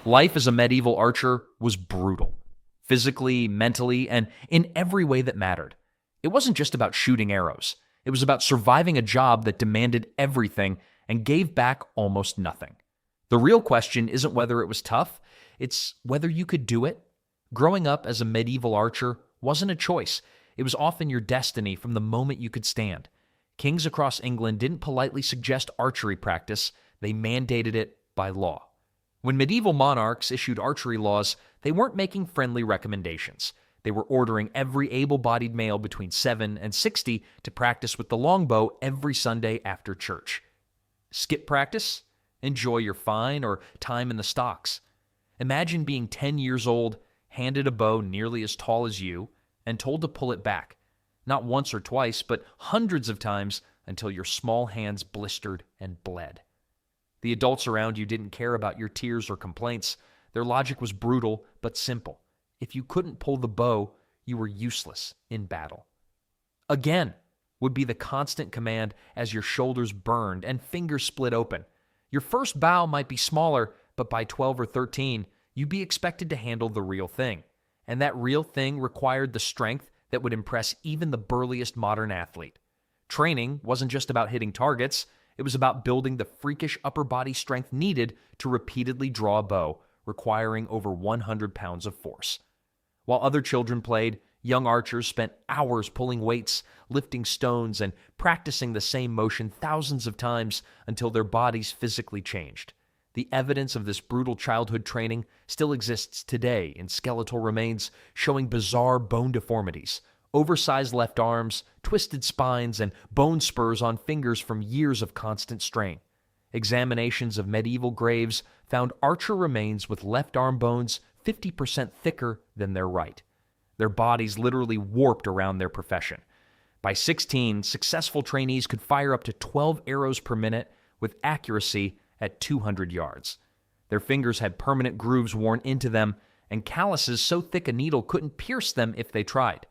Life as a medieval archer was brutal, physically, mentally, and in every way that mattered. It wasn't just about shooting arrows. It was about surviving a job that demanded everything and gave back almost nothing. The real question isn't whether it was tough, it's whether you could do it. Growing up as a medieval archer wasn't a choice. It was often your destiny from the moment you could stand. Kings across England didn't politely suggest archery practice, they mandated it by law. When medieval monarchs issued archery laws, they weren't making friendly recommendations. They were ordering every able-bodied male between 7 and 60 to practice with the longbow every Sunday after church. Skip practice? Enjoy your fine or time in the stocks. Imagine being 10 years old, handed a bow nearly as tall as you, and told to pull it back. Not once or twice, but hundreds of times until your small hands blistered and bled. The adults around you didn't care about your tears or complaints. Their logic was brutal but simple. If you couldn't pull the bow, you were useless in battle. Again would be the constant command as your shoulders burned and fingers split open. Your first bow might be smaller, but by 12 or 13, you'd be expected to handle the real thing. And that real thing required the strength that would impress even the burliest modern athlete. Training wasn't just about hitting targets. It was about building the freakish upper body strength needed to repeatedly draw a bow, requiring over 100 pounds of force. While other children played, young archers spent hours pulling weights, lifting stones, and practicing the same motion thousands of times until their bodies physically changed. The evidence of this brutal childhood training still exists today in skeletal remains showing bizarre bone deformities, oversized left arms, twisted spines, and bone spurs on fingers from years of constant strain. Examinations of medieval graves found archer remains with left arm bones 50% thicker than their right. Their bodies literally warped around their profession. By 16, successful trainees could fire up to 12 arrows per minute with accuracy at 200 yards. Their fingers had permanent grooves worn into them and calluses so thick a needle couldn't pierce them if they tried,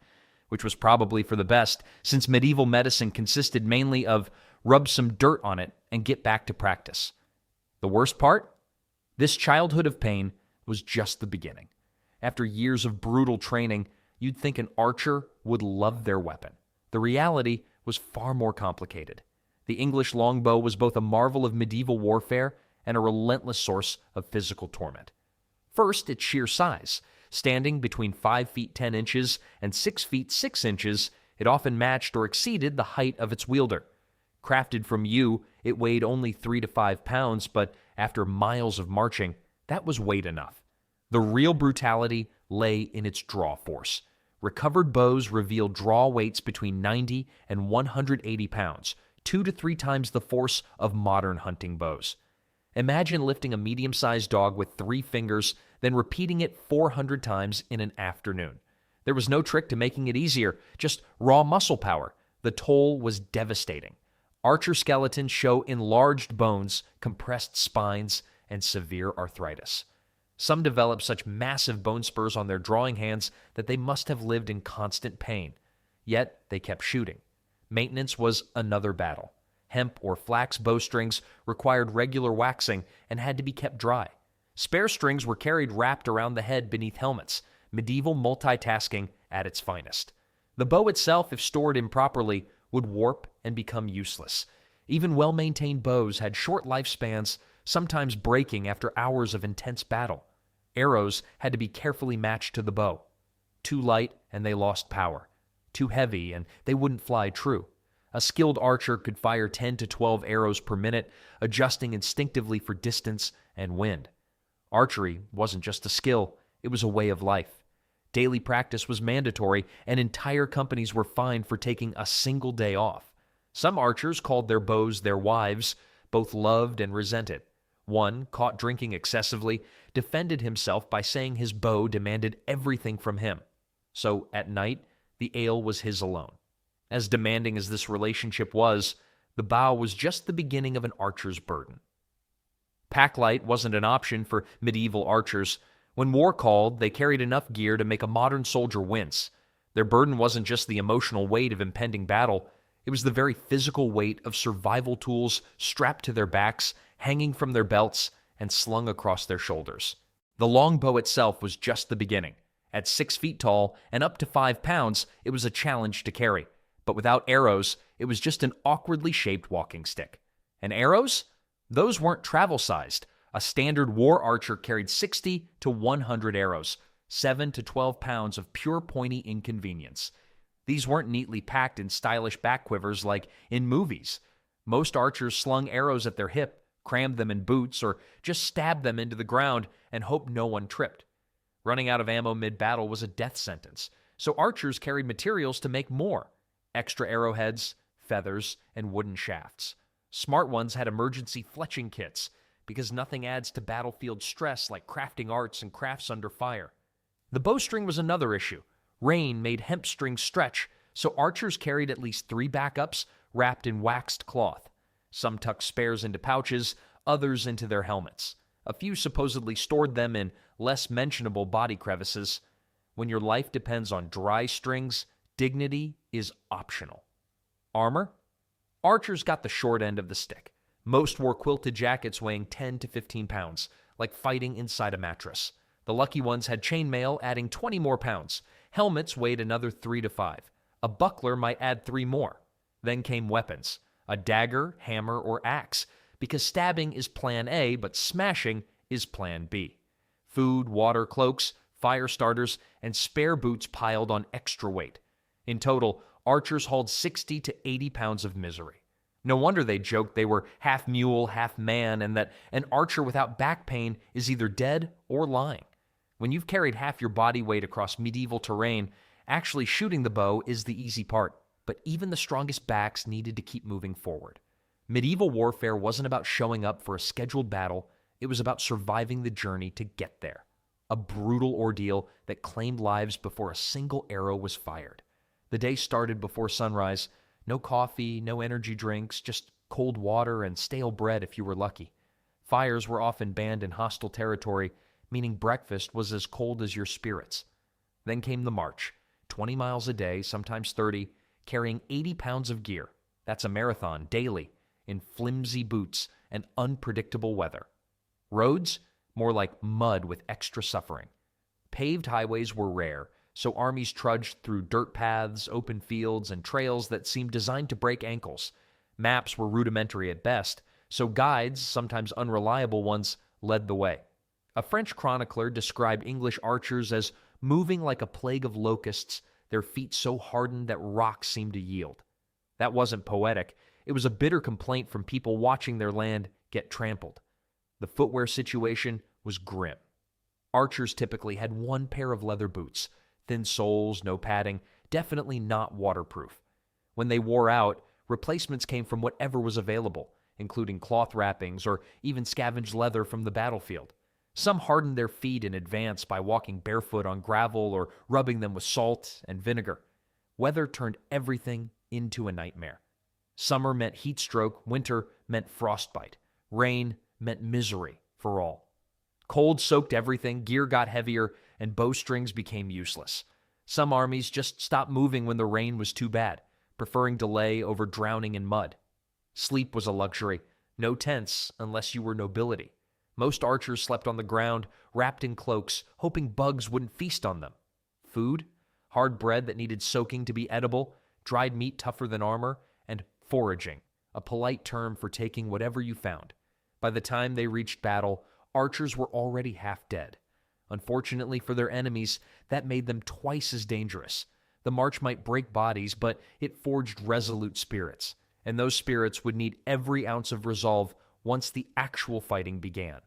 which was probably for the best since medieval medicine consisted mainly of rub some dirt on it and get back to practice. The worst part? This childhood of pain was just the beginning. After years of brutal training, you'd think an archer would love their weapon. The reality was far more complicated. The English longbow was both a marvel of medieval warfare and a relentless source of physical torment. First, its sheer size. Standing between 5 feet 10 inches and 6 feet 6 inches, it often matched or exceeded the height of its wielder. Crafted from yew, it weighed only 3 to 5 pounds, but after miles of marching, that was weight enough. The real brutality lay in its draw force. Recovered bows reveal draw weights between 90 and 180 pounds, 2 to 3 times the force of modern hunting bows. Imagine lifting a medium-sized dog with 3 fingers, then repeating it 400 times in an afternoon. There was no trick to making it easier, just raw muscle power. The toll was devastating. Archer skeletons show enlarged bones, compressed spines, and severe arthritis. Some develop such massive bone spurs on their drawing hands that they must have lived in constant pain. Yet they kept shooting. Maintenance was another battle. Hemp or flax bowstrings required regular waxing and had to be kept dry. Spare strings were carried wrapped around the head beneath helmets, medieval multitasking at its finest. The bow itself, if stored improperly, would warp and become useless. Even well-maintained bows had short lifespans, sometimes breaking after hours of intense battle. Arrows had to be carefully matched to the bow. Too light and they lost power. Too heavy and they wouldn't fly true. A skilled archer could fire 10 to 12 arrows per minute, adjusting instinctively for distance and wind. Archery wasn't just a skill, it was a way of life. Daily practice was mandatory, and entire companies were fined for taking a single day off. Some archers called their bows their wives, both loved and resented. One, caught drinking excessively, defended himself by saying his bow demanded everything from him. So, at night, the ale was his alone. As demanding as this relationship was, the bow was just the beginning of an archer's burden. Packlight wasn't an option for medieval archers. When war called, they carried enough gear to make a modern soldier wince. Their burden wasn't just the emotional weight of impending battle, it was the very physical weight of survival tools strapped to their backs, hanging from their belts, and slung across their shoulders. The longbow itself was just the beginning. At 6 feet tall and up to 5 pounds, it was a challenge to carry. But without arrows, it was just an awkwardly shaped walking stick. And arrows? Those weren't travel-sized. A standard war archer carried 60 to 100 arrows, 7 to 12 pounds of pure pointy inconvenience. These weren't neatly packed in stylish back quivers like in movies. Most archers slung arrows at their hip, crammed them in boots, or just stabbed them into the ground and hoped no one tripped. Running out of ammo mid-battle was a death sentence, so archers carried materials to make more: extra arrowheads, feathers, and wooden shafts. Smart ones had emergency fletching kits, because nothing adds to battlefield stress like crafting arts and crafts under fire. The bowstring was another issue. Rain made hemp strings stretch, so archers carried at least 3 backups wrapped in waxed cloth. Some tucked spares into pouches, others into their helmets. A few supposedly stored them in less mentionable body crevices. When your life depends on dry strings, dignity is optional. Armor? Archers got the short end of the stick. Most wore quilted jackets weighing 10 to 15 pounds, like fighting inside a mattress. The lucky ones had chainmail, adding 20 more pounds. Helmets weighed another 3 to 5. A buckler might add 3 more. Then came weapons: a dagger, hammer, or axe, because stabbing is plan A, but smashing is plan B. Food, water, cloaks, fire starters, and spare boots piled on extra weight. In total, archers hauled 60 to 80 pounds of misery. No wonder they joked they were half mule, half man, and that an archer without back pain is either dead or lying. When you've carried half your body weight across medieval terrain, actually shooting the bow is the easy part, but even the strongest backs needed to keep moving forward. Medieval warfare wasn't about showing up for a scheduled battle, it was about surviving the journey to get there. A brutal ordeal that claimed lives before a single arrow was fired. The day started before sunrise. No coffee, no energy drinks, just cold water and stale bread if you were lucky. Fires were often banned in hostile territory, meaning breakfast was as cold as your spirits. Then came the march, 20 miles a day, sometimes 30, carrying 80 pounds of gear. That's a marathon, daily, in flimsy boots and unpredictable weather. Roads? More like mud with extra suffering. Paved highways were rare, so armies trudged through dirt paths, open fields, and trails that seemed designed to break ankles. Maps were rudimentary at best, so guides, sometimes unreliable ones, led the way. A French chronicler described English archers as moving like a plague of locusts, their feet so hardened that rocks seemed to yield. That wasn't poetic. It was a bitter complaint from people watching their land get trampled. The footwear situation was grim. Archers typically had 1 pair of leather boots, thin soles, no padding, definitely not waterproof. When they wore out, replacements came from whatever was available, including cloth wrappings or even scavenged leather from the battlefield. Some hardened their feet in advance by walking barefoot on gravel or rubbing them with salt and vinegar. Weather turned everything into a nightmare. Summer meant heat stroke, winter meant frostbite. Rain meant misery for all. Cold soaked everything, gear got heavier, and bowstrings became useless. Some armies just stopped moving when the rain was too bad, preferring delay over drowning in mud. Sleep was a luxury. No tents unless you were nobility. Most archers slept on the ground, wrapped in cloaks, hoping bugs wouldn't feast on them. Food? Hard bread that needed soaking to be edible, dried meat tougher than armor, and foraging, a polite term for taking whatever you found. By the time they reached battle, archers were already half dead. Unfortunately for their enemies, that made them twice as dangerous. The march might break bodies, but it forged resolute spirits, and those spirits would need every ounce of resolve once the actual fighting began.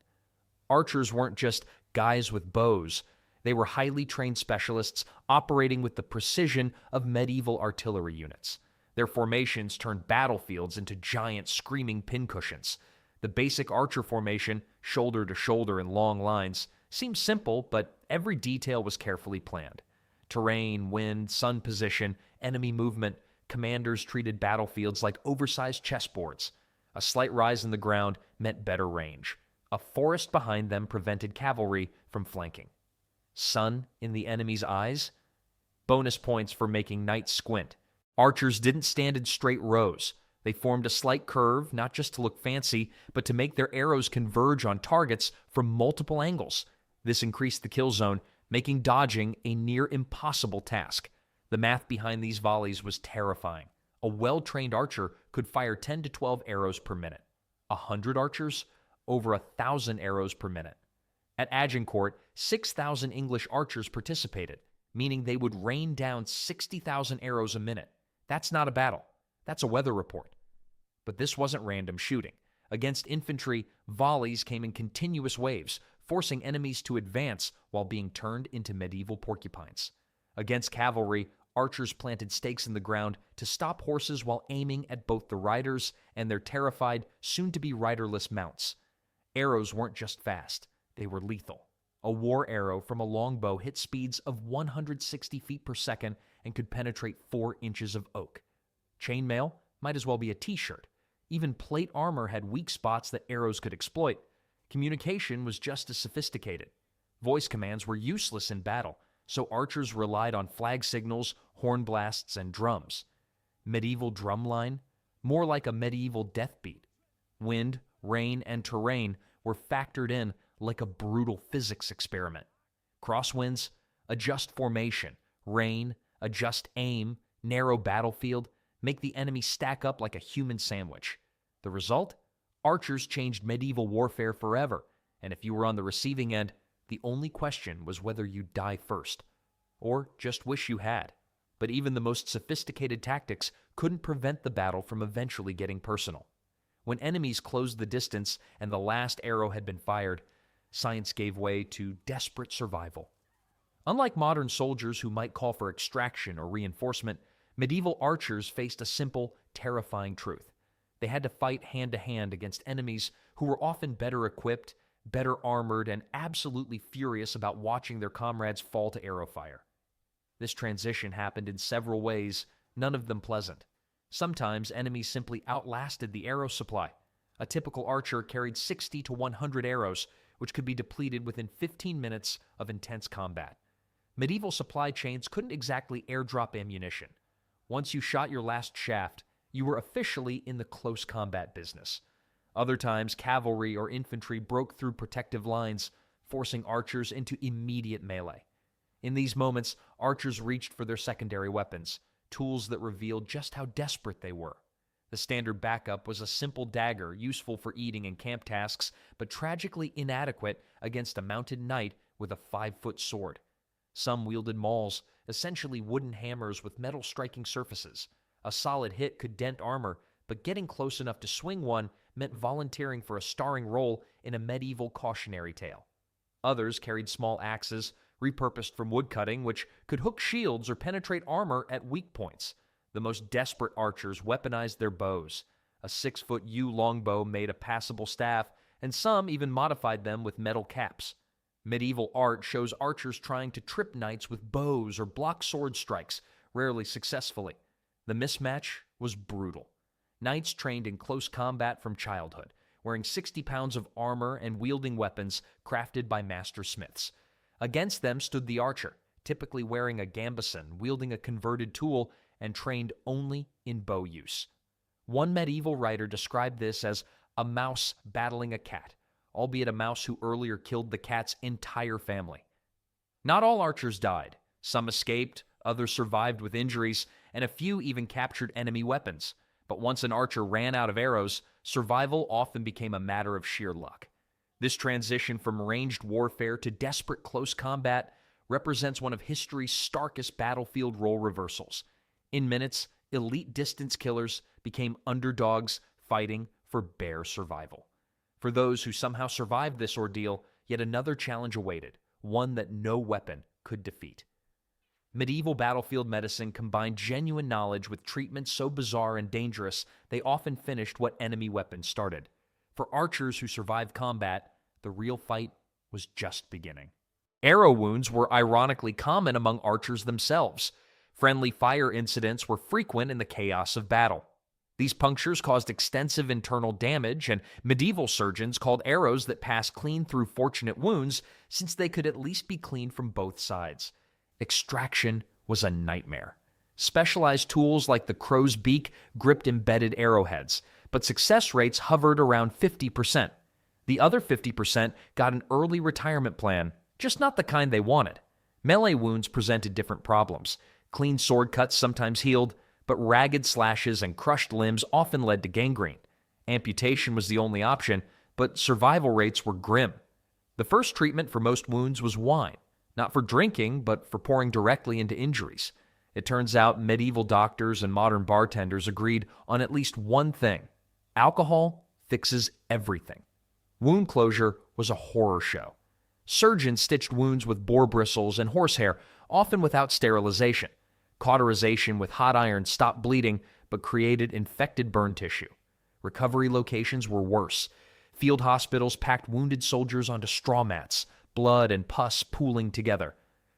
Archers weren't just guys with bows. They were highly trained specialists operating with the precision of medieval artillery units. Their formations turned battlefields into giant screaming pincushions. The basic archer formation, shoulder to shoulder in long lines, seemed simple, but every detail was carefully planned. Terrain, wind, sun position, enemy movement, commanders treated battlefields like oversized chessboards. A slight rise in the ground meant better range. A forest behind them prevented cavalry from flanking. Sun in the enemy's eyes? Bonus points for making knights squint. Archers didn't stand in straight rows. They formed a slight curve, not just to look fancy, but to make their arrows converge on targets from multiple angles. This increased the kill zone, making dodging a near impossible task. The math behind these volleys was terrifying. A well-trained archer could fire 10 to 12 arrows per minute. 100 archers, over 1,000 arrows per minute. At Agincourt, 6,000 English archers participated, meaning they would rain down 60,000 arrows a minute. That's not a battle. That's a weather report. But this wasn't random shooting. Against infantry, volleys came in continuous waves, forcing enemies to advance while being turned into medieval porcupines. Against cavalry, archers planted stakes in the ground to stop horses while aiming at both the riders and their terrified, soon-to-be riderless mounts. Arrows weren't just fast, they were lethal. A war arrow from a longbow hit speeds of 160 feet per second and could penetrate 4 inches of oak. Chainmail might as well be a t-shirt. Even plate armor had weak spots that arrows could exploit. Communication was just as sophisticated. Voice commands were useless in battle, so archers relied on flag signals, horn blasts, and drums. Medieval drumline? More like a medieval death beat. Wind, rain, and terrain were factored in like a brutal physics experiment. Crosswinds, adjust formation. Rain, adjust aim. Narrow battlefield, make the enemy stack up like a human sandwich. The result? Archers changed medieval warfare forever, and if you were on the receiving end, the only question was whether you'd die first, or just wish you had. But even the most sophisticated tactics couldn't prevent the battle from eventually getting personal. When enemies closed the distance and the last arrow had been fired, science gave way to desperate survival. Unlike modern soldiers who might call for extraction or reinforcement, medieval archers faced a simple, terrifying truth. They had to fight hand-to-hand against enemies who were often better equipped, better armored, and absolutely furious about watching their comrades fall to arrow fire. This transition happened in several ways, none of them pleasant. Sometimes enemies simply outlasted the arrow supply. A typical archer carried 60 to 100 arrows, which could be depleted within 15 minutes of intense combat. Medieval supply chains couldn't exactly airdrop ammunition. Once you shot your last shaft, you were officially in the close combat business. Other times, cavalry or infantry broke through protective lines, forcing archers into immediate melee. In these moments, archers reached for their secondary weapons, tools that revealed just how desperate they were. The standard backup was a simple dagger useful for eating and camp tasks, but tragically inadequate against a mounted knight with a 5-foot sword. Some wielded mauls, essentially wooden hammers with metal striking surfaces. A solid hit could dent armor, but getting close enough to swing one meant volunteering for a starring role in a medieval cautionary tale. Others carried small axes, repurposed from woodcutting, which could hook shields or penetrate armor at weak points. The most desperate archers weaponized their bows. A 6-foot yew longbow made a passable staff, and some even modified them with metal caps. Medieval art shows archers trying to trip knights with bows or block sword strikes, rarely successfully. The mismatch was brutal. Knights trained in close combat from childhood, wearing 60 pounds of armor and wielding weapons crafted by master smiths. Against them stood the archer, typically wearing a gambeson, wielding a converted tool, and trained only in bow use. One medieval writer described this as a mouse battling a cat, albeit a mouse who earlier killed the cat's entire family. Not all archers died. Some escaped, others survived with injuries, and a few even captured enemy weapons. But once an archer ran out of arrows, survival often became a matter of sheer luck. This transition from ranged warfare to desperate close combat represents one of history's starkest battlefield role reversals. In minutes, elite distance killers became underdogs fighting for bare survival. For those who somehow survived this ordeal, yet another challenge awaited, one that no weapon could defeat. Medieval battlefield medicine combined genuine knowledge with treatments so bizarre and dangerous they often finished what enemy weapons started. For archers who survived combat, the real fight was just beginning. Arrow wounds were ironically common among archers themselves. Friendly fire incidents were frequent in the chaos of battle. These punctures caused extensive internal damage, and medieval surgeons called arrows that passed clean through fortunate wounds since they could at least be cleaned from both sides. Extraction was a nightmare. Specialized tools like the crow's beak gripped embedded arrowheads, but success rates hovered around 50%. The other 50% got an early retirement plan, just not the kind they wanted. Melee wounds presented different problems. Clean sword cuts sometimes healed, but ragged slashes and crushed limbs often led to gangrene. Amputation was the only option, but survival rates were grim. The first treatment for most wounds was wine, not for drinking, but for pouring directly into injuries. It turns out medieval doctors and modern bartenders agreed on at least one thing: alcohol fixes everything. Wound closure was a horror show. Surgeons stitched wounds with boar bristles and horsehair, often without sterilization. Cauterization with hot iron stopped bleeding, but created infected burn tissue. Recovery locations were worse. Field hospitals packed wounded soldiers onto straw mats, blood and pus pooling together.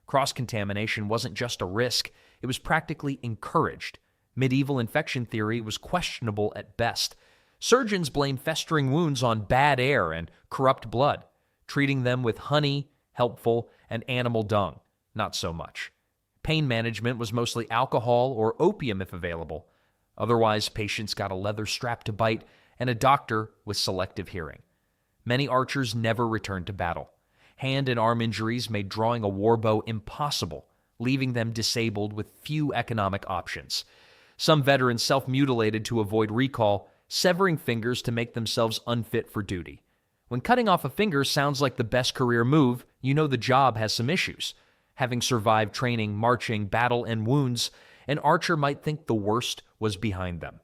Cross-contamination wasn't just a risk, it was practically encouraged. Medieval infection theory was questionable at best. Surgeons blamed festering wounds on bad air and corrupt blood, treating them with honey, helpful, and animal dung, not so much. Pain management was mostly alcohol or opium if available. Otherwise, patients got a leather strap to bite and a doctor with selective hearing. Many archers never returned to battle. Hand and arm injuries made drawing a warbow impossible, leaving them disabled with few economic options. Some veterans self-mutilated to avoid recall, severing fingers to make themselves unfit for duty. When cutting off a finger sounds like the best career move, you know the job has some issues. Having survived training, marching, battle, and wounds, an archer might think the worst was behind them.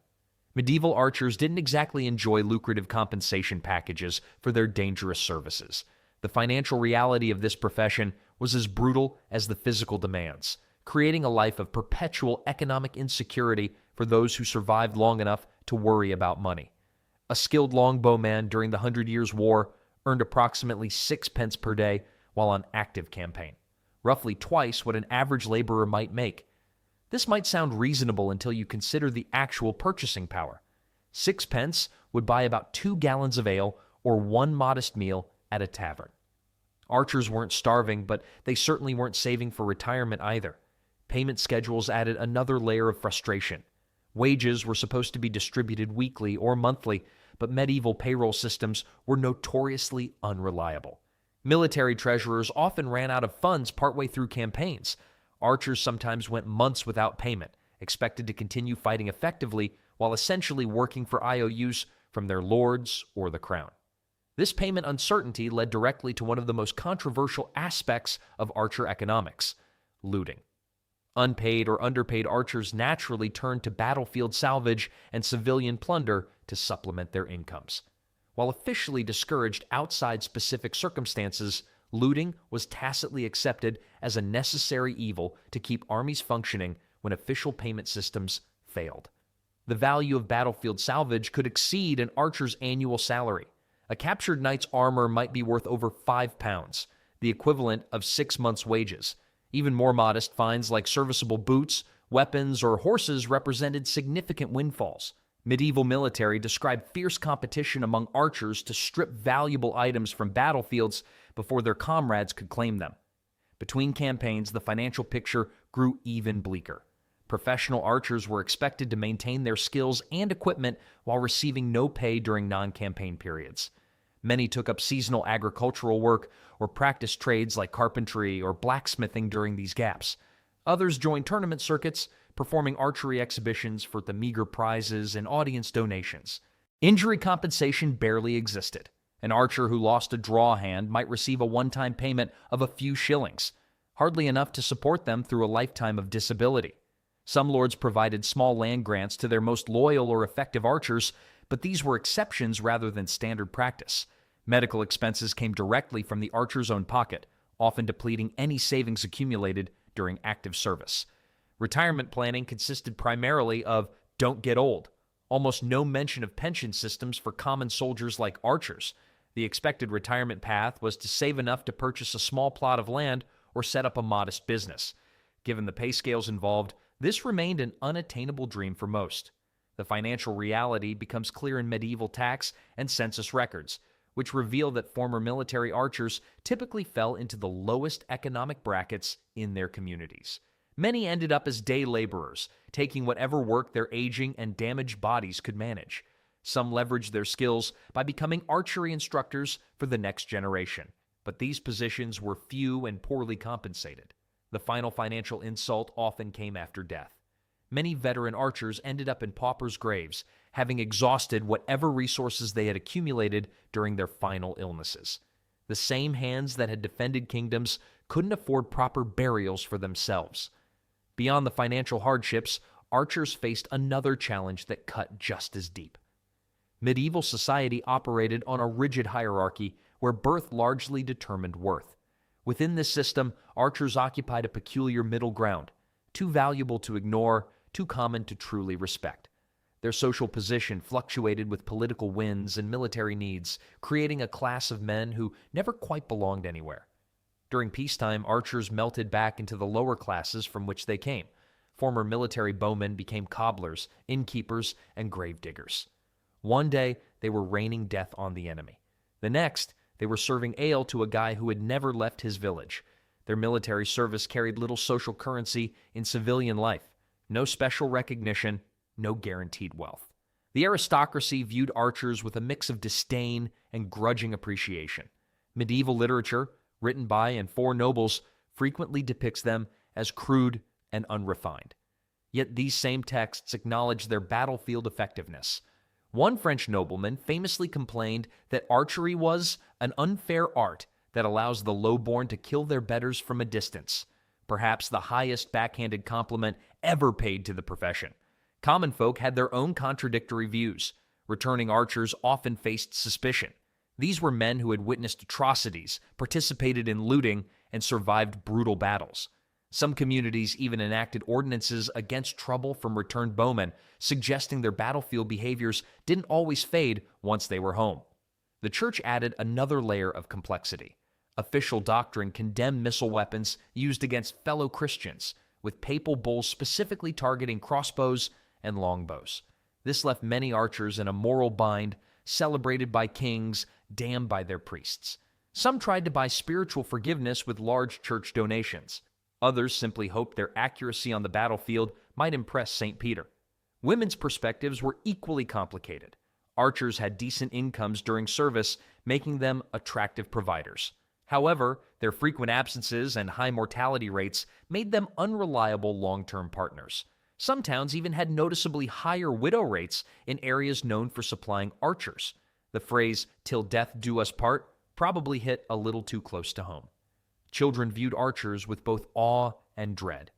Medieval archers didn't exactly enjoy lucrative compensation packages for their dangerous services. The financial reality of this profession was as brutal as the physical demands, creating a life of perpetual economic insecurity for those who survived long enough to worry about money. A skilled longbowman during the 100 Years' War earned approximately 6 pence per day while on active campaign, roughly twice what an average laborer might make. This might sound reasonable until you consider the actual purchasing power. 6 pence would buy about 2 gallons of ale or one modest meal at a tavern. Archers weren't starving, but they certainly weren't saving for retirement either. Payment schedules added another layer of frustration. Wages were supposed to be distributed weekly or monthly, but medieval payroll systems were notoriously unreliable. Military treasurers often ran out of funds partway through campaigns. Archers sometimes went months without payment, expected to continue fighting effectively while essentially working for IOUs from their lords or the crown. This payment uncertainty led directly to one of the most controversial aspects of archer economics: looting. Unpaid or underpaid archers naturally turned to battlefield salvage and civilian plunder to supplement their incomes. While officially discouraged outside specific circumstances, looting was tacitly accepted as a necessary evil to keep armies functioning when official payment systems failed. The value of battlefield salvage could exceed an archer's annual salary. A captured knight's armor might be worth over 5 pounds, the equivalent of 6 months' wages. Even more modest finds like serviceable boots, weapons, or horses represented significant windfalls. Medieval military described fierce competition among archers to strip valuable items from battlefields before their comrades could claim them. Between campaigns, the financial picture grew even bleaker. Professional archers were expected to maintain their skills and equipment while receiving no pay during non-campaign periods. Many took up seasonal agricultural work or practiced trades like carpentry or blacksmithing during these gaps. Others joined tournament circuits, performing archery exhibitions for the meager prizes and audience donations. Injury compensation barely existed. An archer who lost a draw hand might receive a one-time payment of a few shillings, hardly enough to support them through a lifetime of disability. Some lords provided small land grants to their most loyal or effective archers, but these were exceptions rather than standard practice. Medical expenses came directly from the archer's own pocket, often depleting any savings accumulated during active service. Retirement planning consisted primarily of "don't get old," almost no mention of pension systems for common soldiers like archers. The expected retirement path was to save enough to purchase a small plot of land or set up a modest business. Given the pay scales involved, this remained an unattainable dream for most. The financial reality becomes clear in medieval tax and census records, which reveal that former military archers typically fell into the lowest economic brackets in their communities. Many ended up as day laborers, taking whatever work their aging and damaged bodies could manage. Some leveraged their skills by becoming archery instructors for the next generation. But these positions were few and poorly compensated. The final financial insult often came after death. Many veteran archers ended up in paupers' graves, having exhausted whatever resources they had accumulated during their final illnesses. The same hands that had defended kingdoms couldn't afford proper burials for themselves. Beyond the financial hardships, archers faced another challenge that cut just as deep. Medieval society operated on a rigid hierarchy where birth largely determined worth. Within this system, archers occupied a peculiar middle ground, too valuable to ignore, too common to truly respect. Their social position fluctuated with political winds and military needs, creating a class of men who never quite belonged anywhere. During peacetime, archers melted back into the lower classes from which they came. Former military bowmen became cobblers, innkeepers, and grave diggers. One day, they were raining death on the enemy. The next, they were serving ale to a guy who had never left his village. Their military service carried little social currency in civilian life. No special recognition, no guaranteed wealth. The aristocracy viewed archers with a mix of disdain and grudging appreciation. Medieval literature, written by and for nobles, frequently depicts them as crude and unrefined. Yet these same texts acknowledge their battlefield effectiveness. One French nobleman famously complained that archery was an unfair art that allows the lowborn to kill their betters from a distance, perhaps the highest backhanded compliment ever paid to the profession. Common folk had their own contradictory views. Returning archers often faced suspicion. These were men who had witnessed atrocities, participated in looting, and survived brutal battles. Some communities even enacted ordinances against trouble from returned bowmen, suggesting their battlefield behaviors didn't always fade once they were home. The church added another layer of complexity. Official doctrine condemned missile weapons used against fellow Christians, with papal bulls specifically targeting crossbows and longbows. This left many archers in a moral bind, celebrated by kings, damned by their priests. Some tried to buy spiritual forgiveness with large church donations. Others simply hoped their accuracy on the battlefield might impress St. Peter. Women's perspectives were equally complicated. Archers had decent incomes during service, making them attractive providers. However, their frequent absences and high mortality rates made them unreliable long-term partners. Some towns even had noticeably higher widow rates in areas known for supplying archers. The phrase, "till death do us part," probably hit a little too close to home. Children viewed archers with both awe and dread.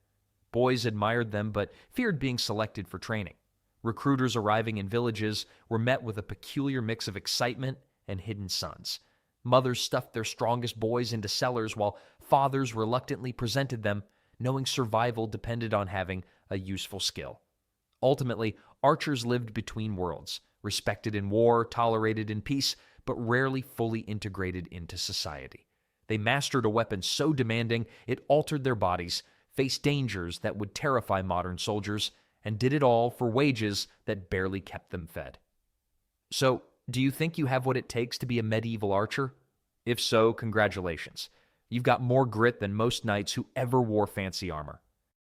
Boys admired them but feared being selected for training. Recruiters arriving in villages were met with a peculiar mix of excitement and hidden sons. Mothers stuffed their strongest boys into cellars while fathers reluctantly presented them, knowing survival depended on having a useful skill. Ultimately, archers lived between worlds, respected in war, tolerated in peace, but rarely fully integrated into society. They mastered a weapon so demanding it altered their bodies, faced dangers that would terrify modern soldiers, and did it all for wages that barely kept them fed. So, do you think you have what it takes to be a medieval archer? If so, congratulations. You've got more grit than most knights who ever wore fancy armor.